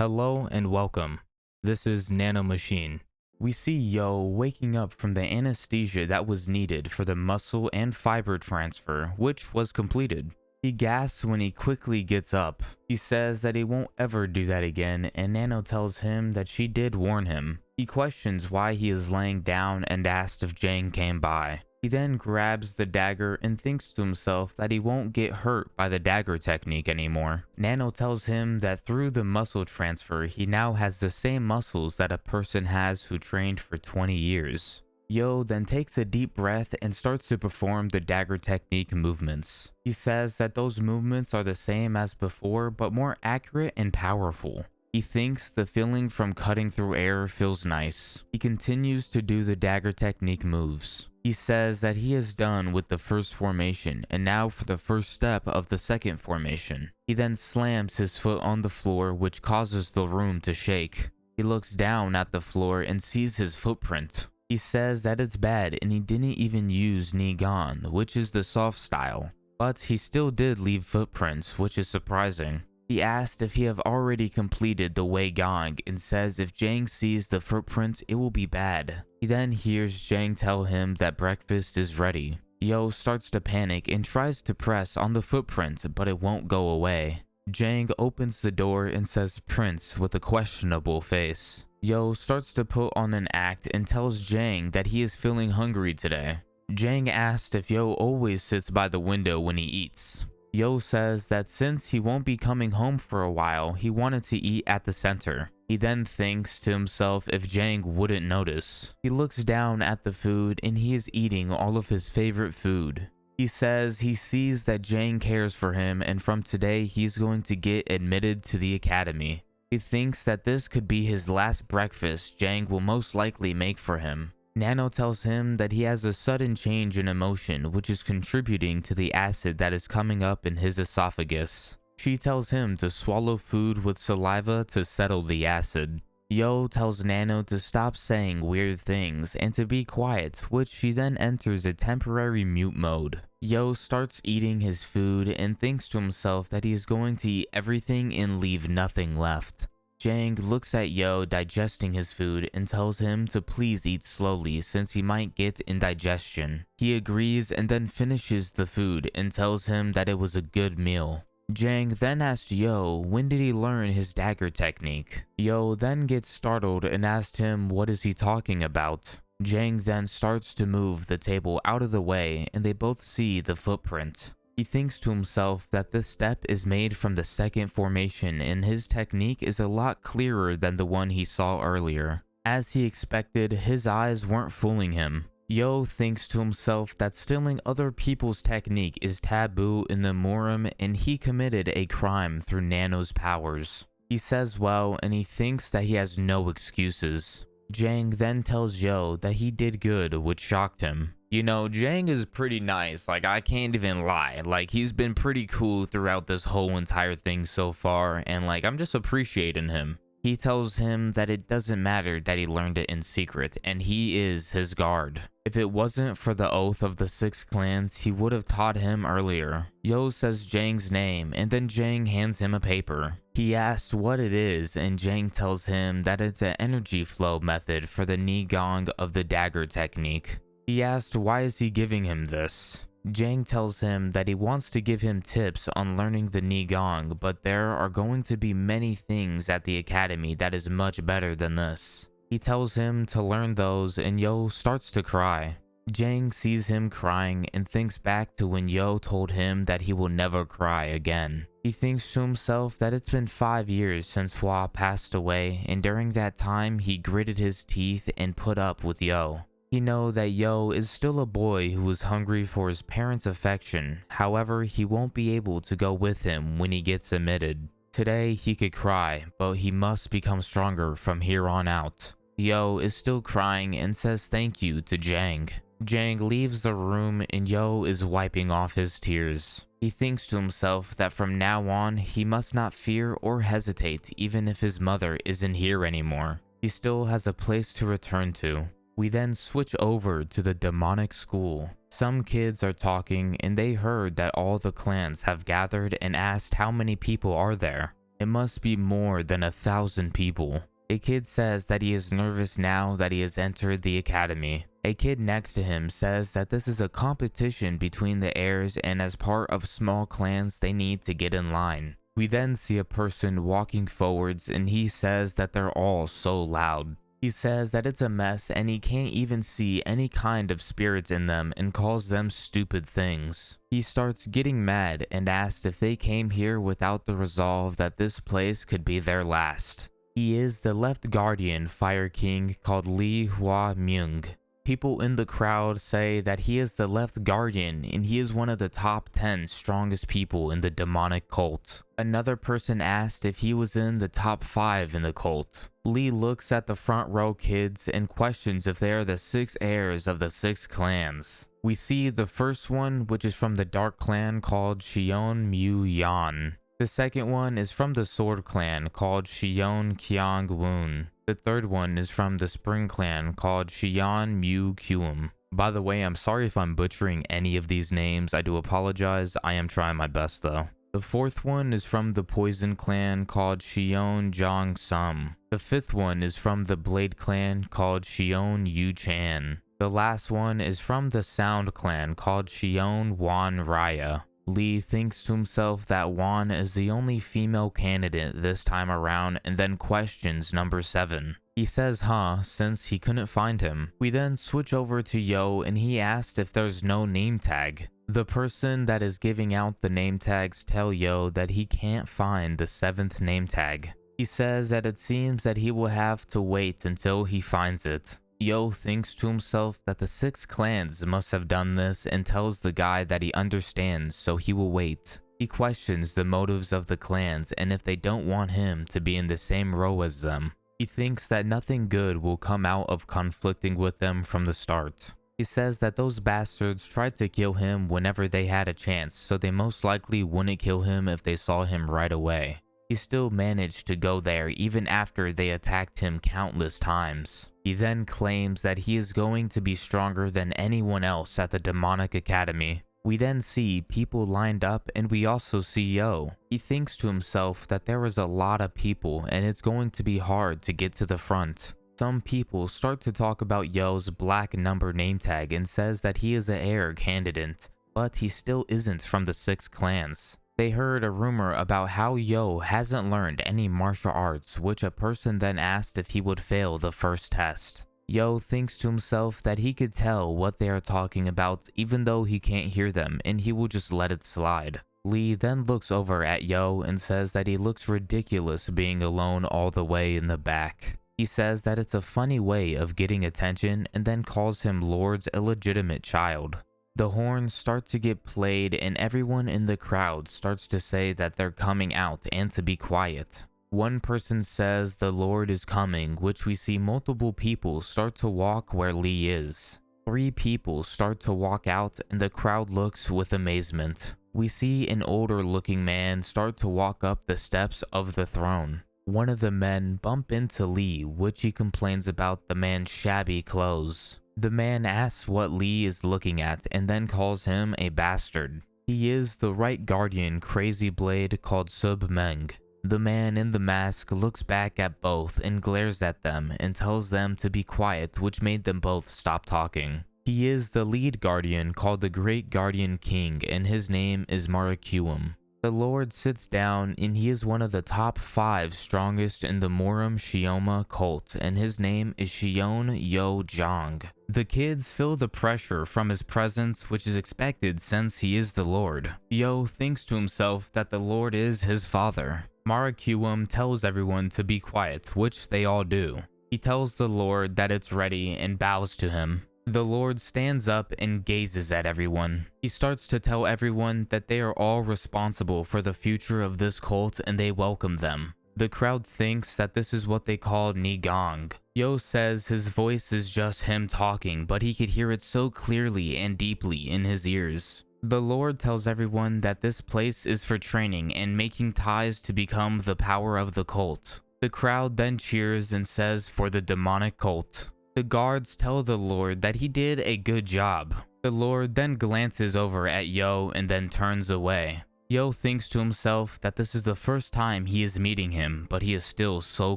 Hello and welcome. This is Nano Machine. We see Yo waking up from the anesthesia that was needed for the muscle and fiber transfer, which was completed. He gasps when he quickly gets up. He says that he won't ever do that again, and Nano tells him that she did warn him. He questions why he is laying down and asks if Jang came by. He then grabs the dagger and thinks to himself that he won't get hurt by the dagger technique anymore. Nano tells him that through the muscle transfer, he now has the same muscles that a person has who trained for 20 years. Yo then takes a deep breath and starts to perform the dagger technique movements. He says that those movements are the same as before, but more accurate and powerful. He thinks the feeling from cutting through air feels nice. He continues to do the dagger technique moves. He says that he is done with the first formation and now for the first step of the second formation. He then slams his foot on the floor, which causes the room to shake. He looks down at the floor and sees his footprint. He says that it's bad and he didn't even use Nigan, which is the soft style. But he still did leave footprints, which is surprising. He asked if he have already completed the Wei Gong and says if Jang sees the footprints, it will be bad. He then hears Jang tell him that breakfast is ready. Yo starts to panic and tries to press on the footprint, but it won't go away. Jang opens the door and says Prince with a questionable face. Yo starts to put on an act and tells Jang that he is feeling hungry today. Jang asks if Yo always sits by the window when he eats. Yo says that since he won't be coming home for a while, he wanted to eat at the center. He then thinks to himself if Jang wouldn't notice. He looks down at the food and he is eating all of his favorite food. He says he sees that Jang cares for him and from today he's going to get admitted to the academy. He thinks that this could be his last breakfast Jang will most likely make for him. Nano tells him that he has a sudden change in emotion which is contributing to the acid that is coming up in his esophagus. She tells him to swallow food with saliva to settle the acid. Yo tells Nano to stop saying weird things and to be quiet, which she then enters a temporary mute mode. Yo starts eating his food and thinks to himself that he is going to eat everything and leave nothing left. Jang looks at Yo digesting his food and tells him to please eat slowly since he might get indigestion. He agrees and then finishes the food and tells him that it was a good meal. Jang then asks Yo when did he learn his dagger technique. Yo then gets startled and asks him what is he talking about. Jang then starts to move the table out of the way and they both see the footprint. He thinks to himself that this step is made from the second formation and his technique is a lot clearer than the one he saw earlier. As he expected, his eyes weren't fooling him. Yo thinks to himself that stealing other people's technique is taboo in the Murim and he committed a crime through Nano's powers. He says well and he thinks that he has no excuses. Jang then tells Yo that he did good, which shocked him. You know, Jang is pretty nice, like I can't even lie. Like he's been pretty cool throughout this whole entire thing so far and like I'm just appreciating him. He tells him that it doesn't matter that he learned it in secret and he is his guard. If it wasn't for the oath of the 6 clans, he would have taught him earlier. Yo says Jang's name and then Jang hands him a paper. He asks what it is and Jang tells him that it's an energy flow method for the Nigong of the dagger technique. He asks why is he giving him this. Jang tells him that he wants to give him tips on learning the Nigong, but there are going to be many things at the academy that is much better than this. He tells him to learn those and Yo starts to cry. Jang sees him crying and thinks back to when Yo told him that he will never cry again. He thinks to himself that it's been 5 years since Hua passed away and during that time he gritted his teeth and put up with Yo. He knows that Yo is still a boy who is hungry for his parents' affection, however he won't be able to go with him when he gets admitted. Today he could cry, but he must become stronger from here on out. Yo is still crying and says thank you to Jang. Jang leaves the room and Yo is wiping off his tears. He thinks to himself that from now on he must not fear or hesitate even if his mother isn't here anymore. He still has a place to return to. We then switch over to the demonic school. Some kids are talking and they heard that all the clans have gathered and asked how many people are there. It must be more than 1,000 people. A kid says that he is nervous now that he has entered the academy. A kid next to him says that this is a competition between the heirs and as part of small clans they need to get in line. We then see a person walking forwards and he says that they're all so loud. He says that it's a mess and he can't even see any kind of spirits in them and calls them stupid things. He starts getting mad and asks if they came here without the resolve that this place could be their last. He is the left guardian fire king called Li Hua Myung. People in the crowd say that he is the left guardian and he is one of the top 10 strongest people in the demonic cult. Another person asked if he was in the top 5 in the cult. Lee looks at the front row kids and questions if they are the 6 heirs of the 6 clans. We see the first one, which is from the dark clan called Shion Mu Yan. The second one is from the sword clan called Shion Kyang Woon. The third one is from the spring clan called Shion Mu Kyum. By the way, I'm sorry if I'm butchering any of these names. I do apologize. I am trying my best though. The fourth one is from the poison clan called Shion Jong Sum. The fifth one is from the blade clan called Shion Yu Chan. The last one is from the sound clan called Shion Wan Raya. Lee thinks to himself that Wan is the only female candidate this time around and then questions number 7. He says since he couldn't find him. We then switch over to Yo and he asks if there's no name tag. The person that is giving out the name tags tell Yo that he can't find the 7th name tag. He says that it seems that he will have to wait until he finds it. Yo thinks to himself that the 6 clans must have done this and tells the guy that he understands, so he will wait. He questions the motives of the clans and if they don't want him to be in the same row as them. He thinks that nothing good will come out of conflicting with them from the start. He says that those bastards tried to kill him whenever they had a chance, so they most likely wouldn't kill him if they saw him right away. He still managed to go there even after they attacked him countless times. He then claims that he is going to be stronger than anyone else at the demonic academy. We then see people lined up and we also see Yo. He thinks to himself that there is a lot of people and it's going to be hard to get to the front. Some people start to talk about Yo's black number name tag and says that he is an heir candidate, but he still isn't from the 6 clans. They heard a rumor about how Yo hasn't learned any martial arts, which a person then asked if he would fail the first test. Yo thinks to himself that he could tell what they are talking about even though he can't hear them and he will just let it slide. Lee then looks over at Yo and says that he looks ridiculous being alone all the way in the back. He says that it's a funny way of getting attention and then calls him Lord's illegitimate child. The horns start to get played and everyone in the crowd starts to say that they're coming out and to be quiet. One person says the Lord is coming, which we see multiple people start to walk where Lee is. 3 people start to walk out and the crowd looks with amazement. We see an older looking man start to walk up the steps of the throne. One of the men bump into Lee, which he complains about the man's shabby clothes. The man asks what Lee is looking at and then calls him a bastard. He is the right guardian crazy blade called Sub Meng. The man in the mask looks back at both and glares at them and tells them to be quiet, which made them both stop talking. He is the lead guardian called the Great Guardian King and his name is Marakuum. The Lord sits down and he is one of the top 5 strongest in the Morum Shioma cult and his name is Shion Yo Jong. The kids feel the pressure from his presence, which is expected since he is the Lord. Yo thinks to himself that the Lord is his father. Marakuum tells everyone to be quiet, which they all do. He tells the Lord that it's ready and bows to him. The Lord stands up and gazes at everyone. He starts to tell everyone that they are all responsible for the future of this cult and they welcome them. The crowd thinks that this is what they call Nigong. Yo says his voice is just him talking, but he could hear it so clearly and deeply in his ears. The Lord tells everyone that this place is for training and making ties to become the power of the cult. The crowd then cheers and says for the demonic cult. The guards tell the Lord that he did a good job. The Lord then glances over at Yo and then turns away. Yo thinks to himself that this is the first time he is meeting him, but he is still so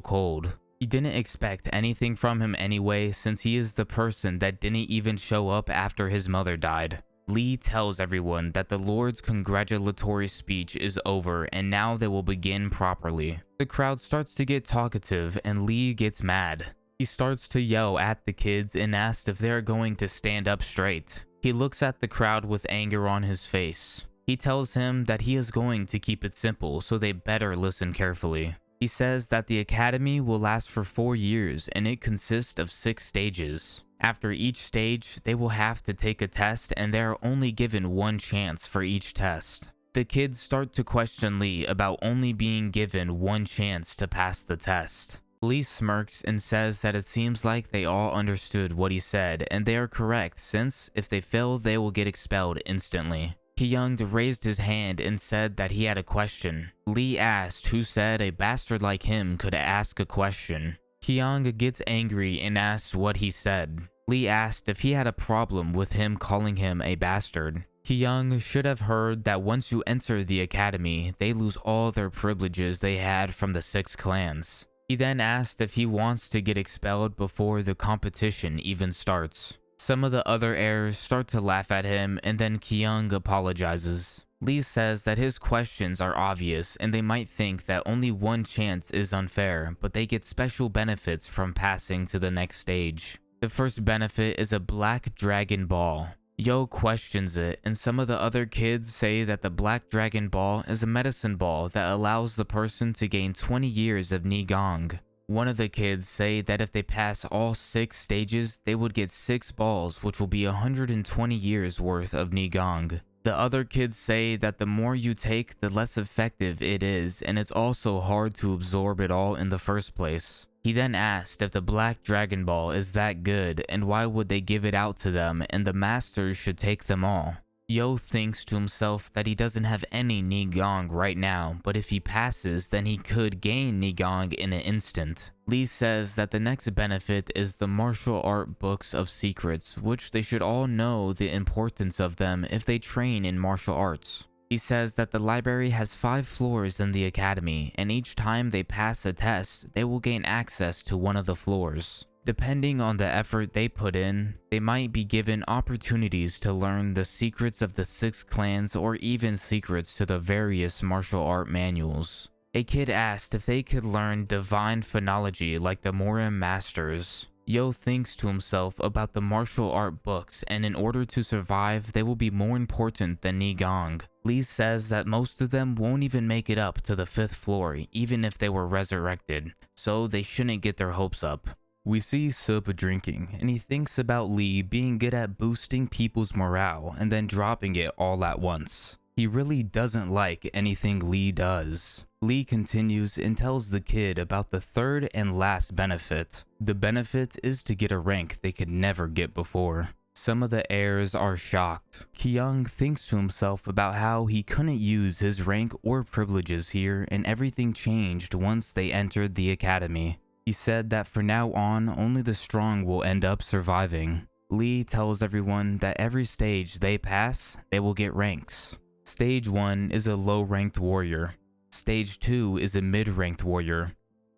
cold. He didn't expect anything from him anyway, since he is the person that didn't even show up after his mother died. Lee tells everyone that the Lord's congratulatory speech is over and now they will begin properly. The crowd starts to get talkative and Lee gets mad. He starts to yell at the kids and asks if they're going to stand up straight. He looks at the crowd with anger on his face. He tells him that he is going to keep it simple, so they better listen carefully. He says that the academy will last for 4 years and it consists of 6 stages. After each stage, they will have to take a test and they are only given 1 chance for each test. The kids start to question Lee about only being given 1 chance to pass the test. Lee smirks and says that it seems like they all understood what he said and they are correct, since if they fail they will get expelled instantly. Ki-young raised his hand and said that he had a question. Lee asked who said a bastard like him could ask a question. Ki-young gets angry and asks what he said. Lee asked if he had a problem with him calling him a bastard. Ki-young should have heard that once you enter the academy, they lose all their privileges they had from the 6 clans. He then asked if he wants to get expelled before the competition even starts. Some of the other heirs start to laugh at him and then Ki-young apologizes. Lee says that his questions are obvious and they might think that only 1 chance is unfair, but they get special benefits from passing to the next stage. The first benefit is a black dragon ball. Yo questions it, and some of the other kids say that the black dragon ball is a medicine ball that allows the person to gain 20 years of Nigong. One of the kids say that if they pass all 6 stages, they would get 6 balls, which will be 120 years worth of Nigong. The other kids say that the more you take, the less effective it is, and it's also hard to absorb it all in the first place. He then asked if the Black Dragon Ball is that good, and why would they give it out to them, and the masters should take them all. Yo thinks to himself that he doesn't have any Nigong right now, but if he passes, then he could gain Nigong in an instant. Lee says that the next benefit is the martial art books of secrets, which they should all know the importance of them if they train in martial arts. He says that the library has 5 floors in the academy, and each time they pass a test, they will gain access to one of the floors. Depending on the effort they put in, they might be given opportunities to learn the secrets of the 6 clans or even secrets to the various martial art manuals. A kid asked if they could learn divine phonology like the Morim masters. Yo thinks to himself about the martial art books, and in order to survive, they will be more important than Nigong. Lee says that most of them won't even make it up to the 5th floor, even if they were resurrected, so they shouldn't get their hopes up. We see Sub drinking, and he thinks about Lee being good at boosting people's morale and then dropping it all at once. He really doesn't like anything Lee does. Lee continues and tells the kid about the 3rd and last benefit. The benefit is to get a rank they could never get before. Some of the heirs are shocked. Ki-young thinks to himself about how he couldn't use his rank or privileges here, and everything changed once they entered the academy. He said that for now on, only the strong will end up surviving. Lee tells everyone that every stage they pass, they will get ranks. Stage 1 is a low-ranked warrior. Stage 2 is a mid-ranked warrior.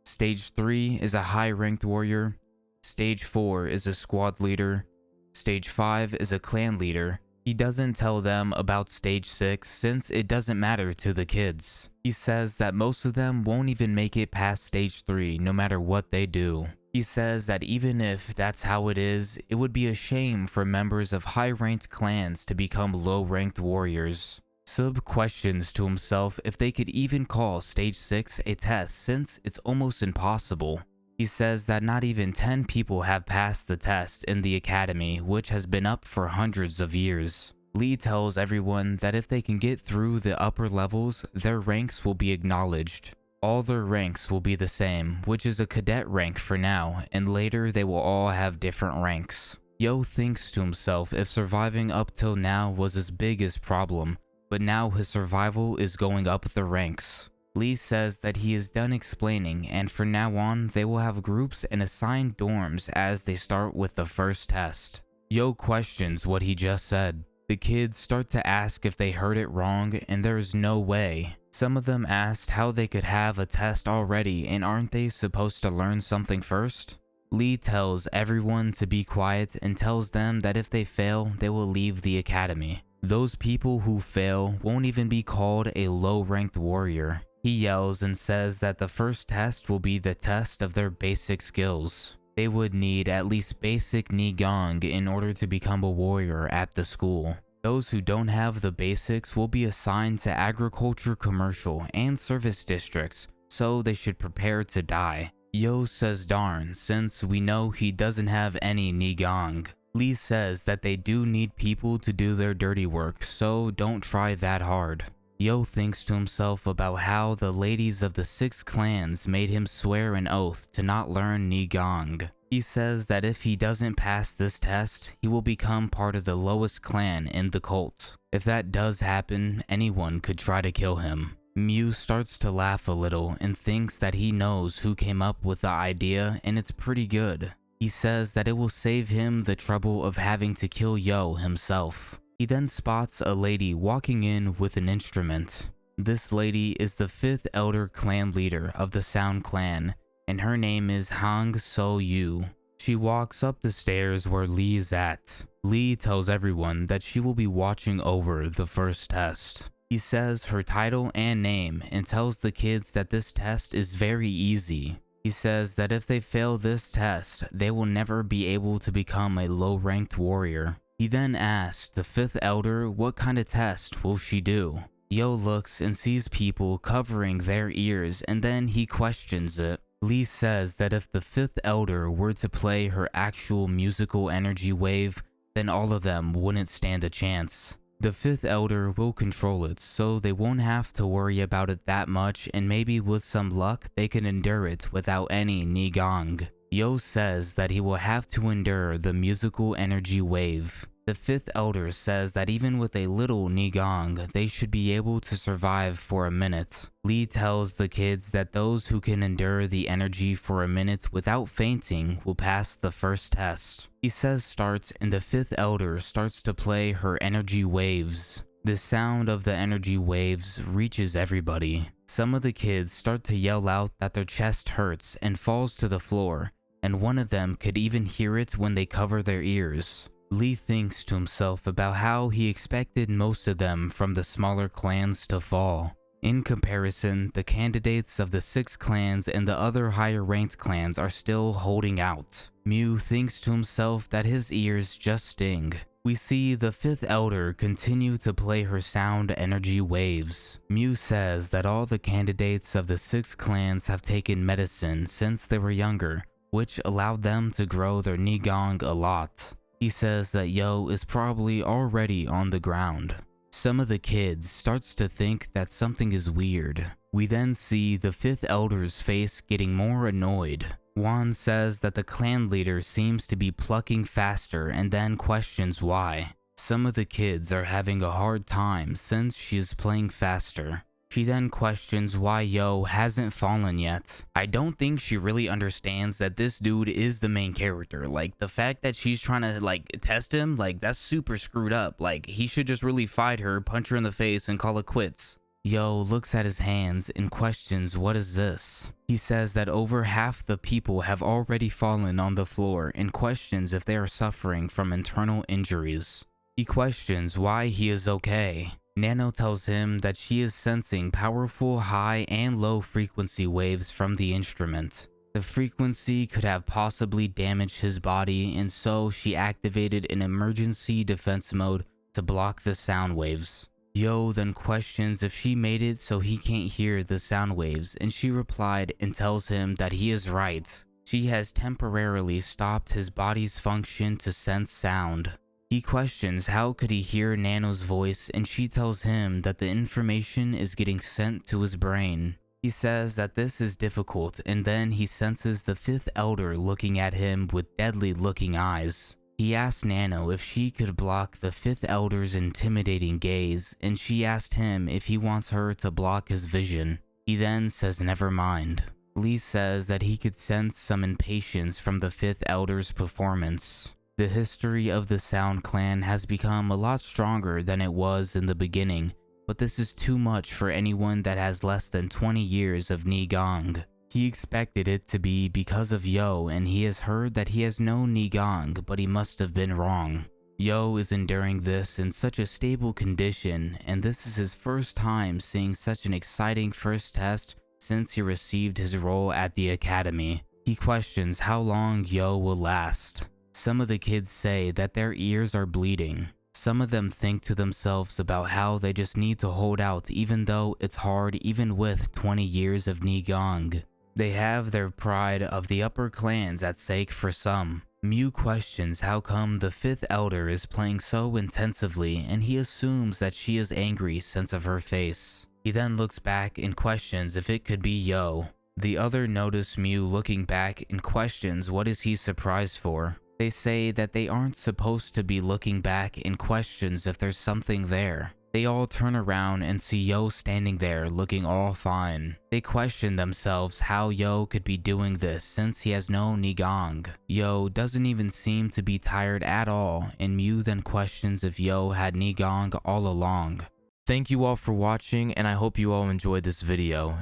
Stage 3 is a high-ranked warrior. Stage 4 is a squad leader. Stage 5 is a clan leader. He doesn't tell them about Stage 6 since it doesn't matter to the kids. He says that most of them won't even make it past Stage 3 no matter what they do. He says that even if that's how it is, it would be a shame for members of high-ranked clans to become low-ranked warriors. Sub questions to himself if they could even call Stage 6 a test since it's almost impossible. He says that not even 10 people have passed the test in the academy, which has been up for hundreds of years. Lee tells everyone that if they can get through the upper levels, their ranks will be acknowledged. All their ranks will be the same, which is a cadet rank for now, and later they will all have different ranks. Yo thinks to himself if surviving up till now was his biggest problem, but now his survival is going up the ranks. Lee says that he is done explaining, and from now on, they will have groups and assigned dorms as they start with the first test. Yo questions what he just said. The kids start to ask if they heard it wrong, and there's no way. Some of them asked how they could have a test already, and aren't they supposed to learn something first? Lee tells everyone to be quiet and tells them that if they fail, they will leave the academy. Those people who fail won't even be called a low-ranked warrior. He yells and says that the first test will be the test of their basic skills. They would need at least basic Nigong in order to become a warrior at the school. Those who don't have the basics will be assigned to agriculture, commercial, and service districts, so they should prepare to die. Yo says darn, since we know he doesn't have any Nigong. Lee says that they do need people to do their dirty work, so don't try that hard. Yo thinks to himself about how the ladies of the 6 clans made him swear an oath to not learn Nigong. He says that if he doesn't pass this test, he will become part of the lowest clan in the cult. If that does happen, anyone could try to kill him. Mew starts to laugh a little and thinks that he knows who came up with the idea, and it's pretty good. He says that it will save him the trouble of having to kill Yo himself. He then spots a lady walking in with an instrument. This lady is the 5th elder clan leader of the Sound clan, and her name is Hang So-yu. She walks up the stairs where Lee is at. Lee tells everyone that she will be watching over the first test. He says her title and name and tells the kids that this test is very easy. He says that if they fail this test, they will never be able to become a low-ranked warrior. He then asks the 5th elder what kind of test will she do. Yo looks and sees people covering their ears, and then he questions it. Lee says that if the 5th elder were to play her actual musical energy wave, then all of them wouldn't stand a chance. The 5th elder will control it, so they won't have to worry about it that much, and maybe with some luck they can endure it without any Nigong. Yo says that he will have to endure the musical energy wave. The 5th elder says that even with a little Nigong, they should be able to survive for a minute. Lee tells the kids that those who can endure the energy for a minute without fainting will pass the first test. He says start, and the 5th elder starts to play her energy waves. The sound of the energy waves reaches everybody. Some of the kids start to yell out that their chest hurts and falls to the floor, and one of them could even hear it when they cover their ears. Lee thinks to himself about how he expected most of them from the smaller clans to fall. In comparison, the candidates of the 6 clans and the other higher ranked clans are still holding out. Mew thinks to himself that his ears just sting. We see the 5th elder continue to play her sound energy waves. Mew says that all the candidates of the 6 clans have taken medicine since they were younger, which allowed them to grow their Nigong a lot. He says that Yo is probably already on the ground. Some of the kids starts to think that something is weird. We then see the 5th elder's face getting more annoyed. Wan says that the clan leader seems to be plucking faster and then questions why. Some of the kids are having a hard time since she is playing faster. She then questions why Yo hasn't fallen yet. I don't think she really understands that this dude is the main character. Like, the fact that she's trying to, test him, that's super screwed up. He should just really fight her, punch her in the face, and call it quits. Yo looks at his hands and questions what is this. He says that over half the people have already fallen on the floor and questions if they are suffering from internal injuries. He questions why he is okay. Nano tells him that she is sensing powerful high and low frequency waves from the instrument. The frequency could have possibly damaged his body, and so she activated an emergency defense mode to block the sound waves. Yo then questions if she made it so he can't hear the sound waves, and she replied and tells him that he is right. She has temporarily stopped his body's function to sense sound. He questions how could he hear Nano's voice, and she tells him that the information is getting sent to his brain. He says that this is difficult, and then he senses the 5th elder looking at him with deadly looking eyes. He asked Nano if she could block the 5th elder's intimidating gaze, and she asked him if he wants her to block his vision. He then says never mind. Lee says that he could sense some impatience from the 5th elder's performance. The history of the Sound Clan has become a lot stronger than it was in the beginning, but this is too much for anyone that has less than 20 years of Nigong. He expected it to be because of Yo, and he has heard that he has no Nigong, but he must have been wrong. Yo is enduring this in such a stable condition, and this is his first time seeing such an exciting first test since he received his role at the academy. He questions how long Yo will last. Some of the kids say that their ears are bleeding. Some of them think to themselves about how they just need to hold out even though it's hard even with 20 years of Nigong. They have their pride of the upper clans at stake for some. Mew questions how come the 5th elder is playing so intensively, and he assumes that she is angry since of her face. He then looks back and questions if it could be Yo. The other notice Mew looking back and questions what is he surprised for. They say that they aren't supposed to be looking back and questions if there's something there. They all turn around and see Yo standing there looking all fine. They question themselves how Yo could be doing this since he has no Nigong. Yo doesn't even seem to be tired at all, and Mew then questions if Yo had Nigong all along. Thank you all for watching, and I hope you all enjoyed this video.